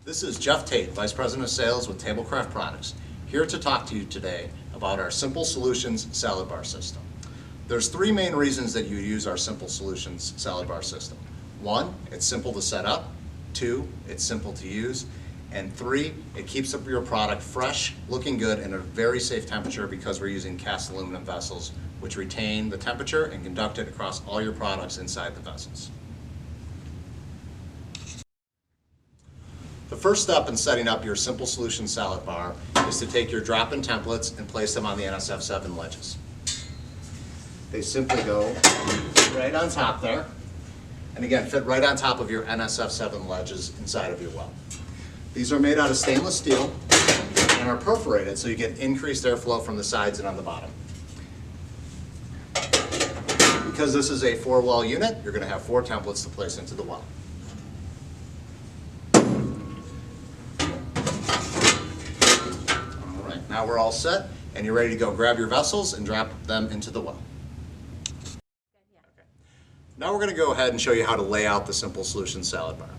This is Jeff Tait, Vice President of Sales with TableCraft Products, here to talk to you today about our Simple Solutions salad bar system. There's three main reasons that you use our Simple Solutions salad bar system. One, it's simple to set up. Two, it's simple to use. And three, it keeps up your product fresh, looking good, and at a very safe temperature because we're using cast aluminum vessels, which retain the temperature and conduct it across all your products inside the vessels. The first step in setting up your Simple Solutions salad bar is to take your drop-in templates and place them on the NSF7 ledges. They simply go right on top there, and again, fit right on top of your NSF7 ledges inside of your well. These are made out of stainless steel and are perforated so you get increased airflow from the sides and on the bottom. Because this is a 4-well unit, you're going to have 4 templates to place into the well. Now we're all set, and you're ready to go grab your vessels and drop them into the well. Okay. Now we're going to go ahead and show you how to lay out the Simple Solutions salad bar.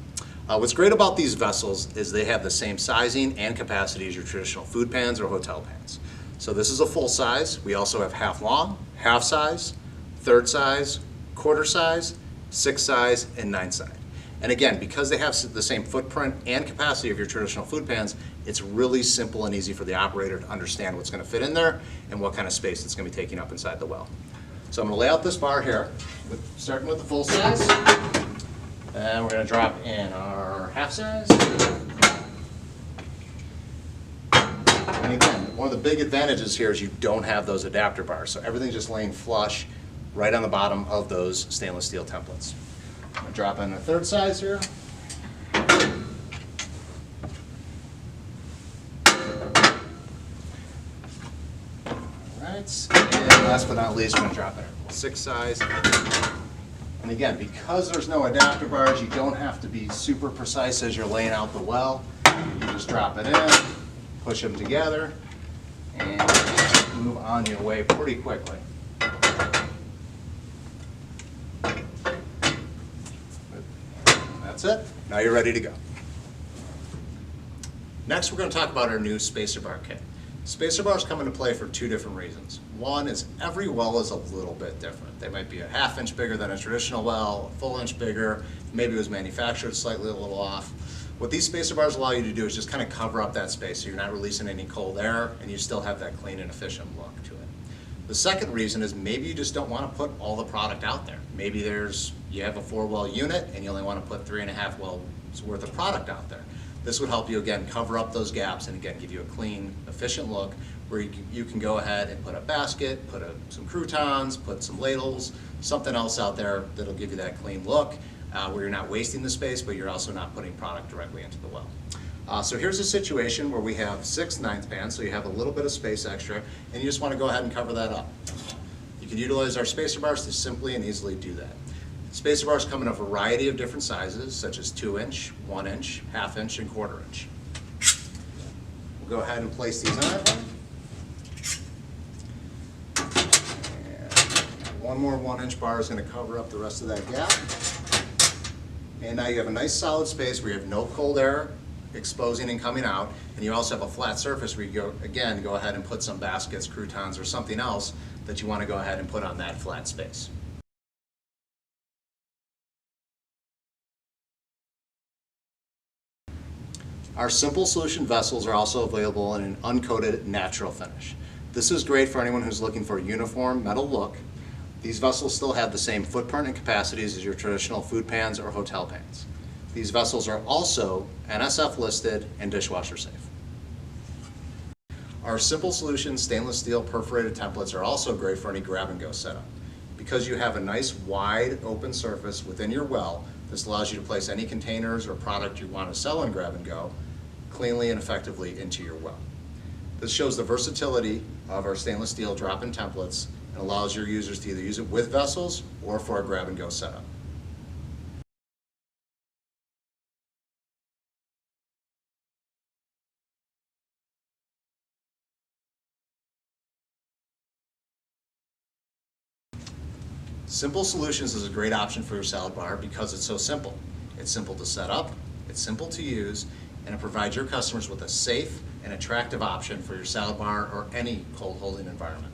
What's great about these vessels is they have the same sizing and capacity as your traditional food pans or hotel pans. So this is a full size. We also have half long, half size, third size, quarter size, 6 size, and 9 size. And again, because they have the same footprint and capacity of your traditional food pans, it's really simple and easy for the operator to understand what's going to fit in there and what kind of space it's going to be taking up inside the well. So I'm going to lay out this bar here, starting with the full size. And we're going to drop in our half size. And again, one of the big advantages here is you don't have those adapter bars. So everything's just laying flush right on the bottom of those stainless steel templates. I'm going to drop in a third size here. Alright, and last but not least, I'm going to drop in a 6 size. And again, because there's no adapter bars, you don't have to be super precise as you're laying out the well. You just drop it in, push them together, and move on your way pretty quickly. That's it. Now you're ready to go. Next, we're going to talk about our new spacer bar kit. Spacer bars come into play for 2 different reasons. One is every well is a little bit different. They might be a ½ inch bigger than a traditional well, a full inch bigger, maybe it was manufactured slightly a little off. What these spacer bars allow you to do is just kind of cover up that space so you're not releasing any cold air and you still have that clean and efficient look to it. The second reason is maybe you just don't want to put all the product out there. Maybe you have a 4-well unit and you only want to put 3.5 wells worth of product out there. This would help you again cover up those gaps and again give you a clean, efficient look where you can go ahead and put a basket, put some croutons, put some ladles, something else out there that'll give you that clean look where you're not wasting the space but you're also not putting product directly into the well. So here's a situation where we have 6 9th pans, so you have a little bit of space extra, and you just want to go ahead and cover that up. You can utilize our spacer bars to simply and easily do that. Spacer bars come in a variety of different sizes, such as 2 inch, 1 inch, ½ inch, and 1/4 inch. We'll go ahead and place these on. And one more 1 inch bar is going to cover up the rest of that gap. And now you have a nice solid space where you have no cold air exposing and coming out, and you also have a flat surface where you go ahead and put some baskets, croutons, or something else that you want to go ahead and put on that flat space. Our Simple Solution vessels are also available in an uncoated natural finish. This is great for anyone who's looking for a uniform metal look. These vessels still have the same footprint and capacities as your traditional food pans or hotel pans. These vessels are also NSF listed and dishwasher safe. Our Simple Solutions stainless steel perforated templates are also great for any grab-and-go setup. Because you have a nice wide open surface within your well, this allows you to place any containers or product you want to sell in grab-and-go cleanly and effectively into your well. This shows the versatility of our stainless steel drop-in templates and allows your users to either use it with vessels or for a grab-and-go setup. Simple Solutions is a great option for your salad bar because it's so simple. It's simple to set up, it's simple to use, and it provides your customers with a safe and attractive option for your salad bar or any cold holding environment.